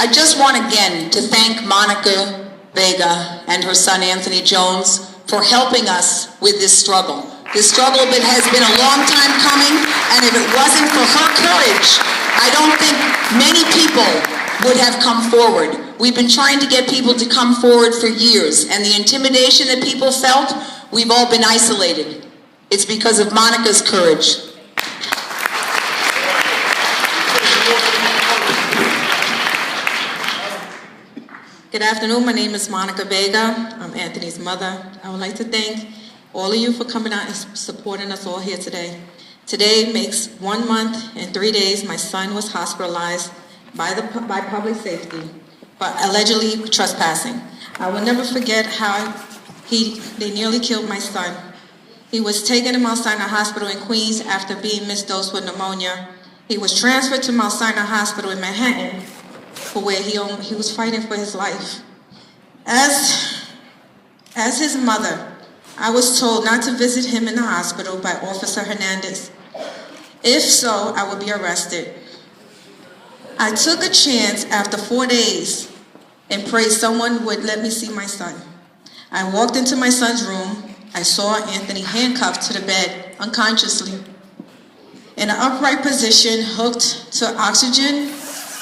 I just want again to thank Monica Vega and her son Anthony Jones for helping us with this struggle. This struggle has been a long time coming, and if it wasn't for her courage, I don't think many people would have come forward. We've been trying to get people to come forward for years, and the intimidation that people felt, we've all been isolated. It's because of Monica's courage. Good afternoon, my name is Monica Vega. I'm Anthony's mother. I would like to thank all of you for coming out and supporting us all here today. Today makes 1 month and 3 days my son was hospitalized by public safety, but allegedly trespassing. I will never forget how they nearly killed my son. He was taken to Mount Sinai Hospital in Queens after being misdosed with pneumonia. He was transferred to Mount Sinai Hospital in Manhattan, for where he was fighting for his life. As his mother, I was told not to visit him in the hospital by Officer Hernandez. If so, I would be arrested. I took a chance after 4 days and prayed someone would let me see my son. I walked into my son's room. I saw Anthony handcuffed to the bed, unconsciously, in an upright position, hooked to oxygen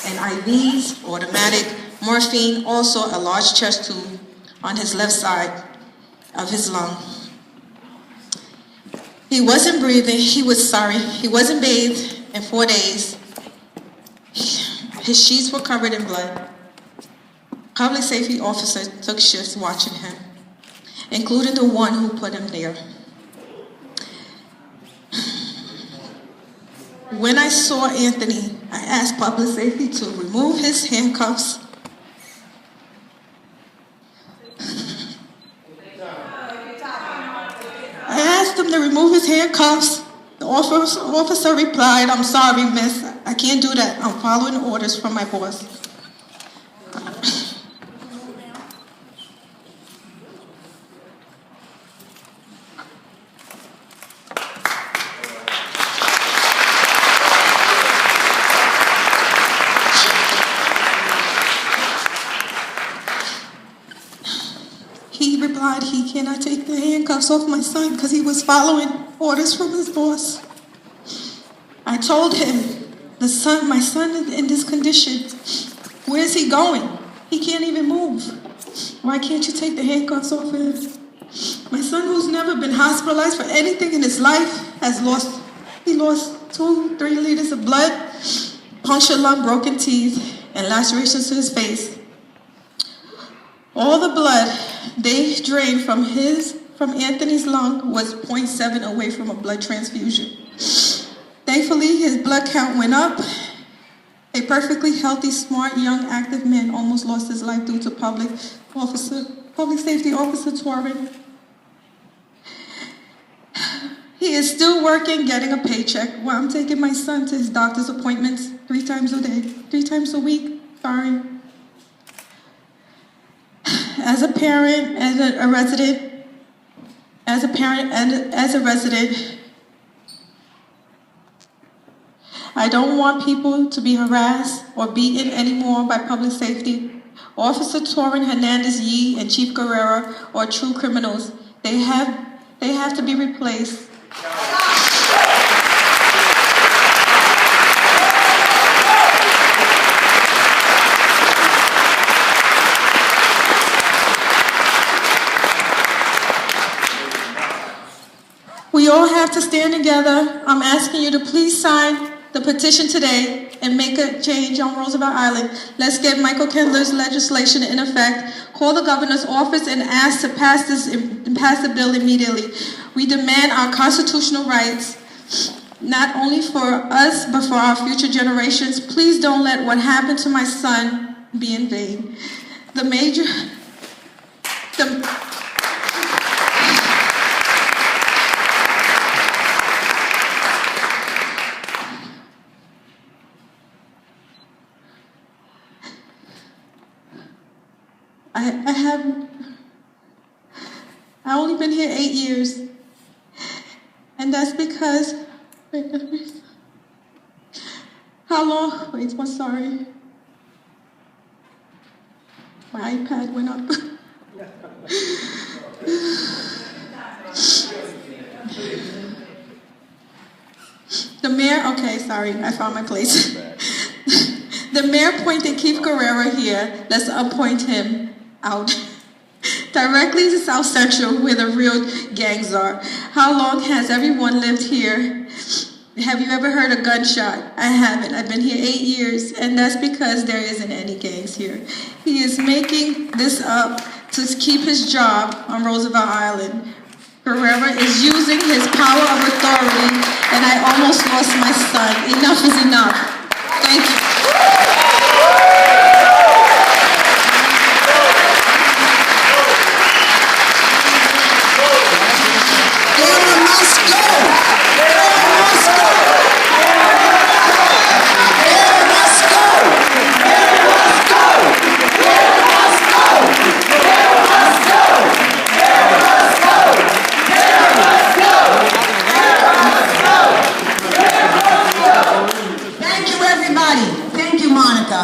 and IVs, automatic morphine, also a large chest tube on his left side of his lung. He wasn't breathing, he wasn't bathed in 4 days. His sheets were covered in blood. Public safety officers took shifts watching him, including the one who put him there. When I saw Anthony, I asked public safety to remove his handcuffs. I asked him to remove his handcuffs. The officer replied, "I'm sorry, miss. I can't do that. I'm following orders from my boss." He replied he cannot take the handcuffs off my son because he was following orders from his boss. I told him, my son is in this condition. Where is he going? He can't even move. Why can't you take the handcuffs off of him? My son, who's never been hospitalized for anything in his life, lost 2-3 liters of blood, punctured lung, broken teeth, and lacerations to his face. All the blood they drained from Anthony's lung was 0.7 away from a blood transfusion. Thankfully, his blood count went up. A perfectly healthy, smart, young, active man almost lost his life due to public safety officer Torrin. He is still working, getting a paycheck, while I'm taking my son to his doctor's appointments 3 times a week. Sorry. As a parent, as a resident, I don't want people to be harassed or beaten anymore by public safety. Officer Torrin, Hernandez, Yee, and Chief Guerrero are true criminals. They have to be replaced. We all have to stand together. I'm asking you to please sign the petition today and make a change on Roosevelt Island. Let's get Michael Kendler's legislation in effect. Call the governor's office and ask to pass the bill immediately. We demand our constitutional rights, not only for us, but for our future generations. Please don't let what happened to my son be in vain. I only been here 8 years, and that's because, how long, wait, I'm sorry. My iPad went up. The mayor, okay, sorry, I found my place. The mayor appointed Keith Guerrero here. Let's appoint him out. Directly to South Central, where the real gangs are. How long has everyone lived here? Have you ever heard a gunshot? I haven't. I've been here 8 years, and that's because there isn't any gangs here. He is making this up to keep his job on Roosevelt Island. Guerrero is using his power of authority, and I almost lost my son. Enough is enough. Thank you.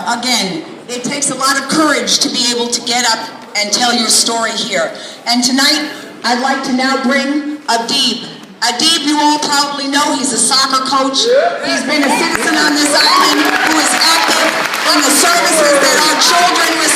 Again, it takes a lot of courage to be able to get up and tell your story here. And tonight, I'd like to now bring Adib. Adib, you all probably know, he's a soccer coach. He's been a citizen on this island who is active in the services that our children receive.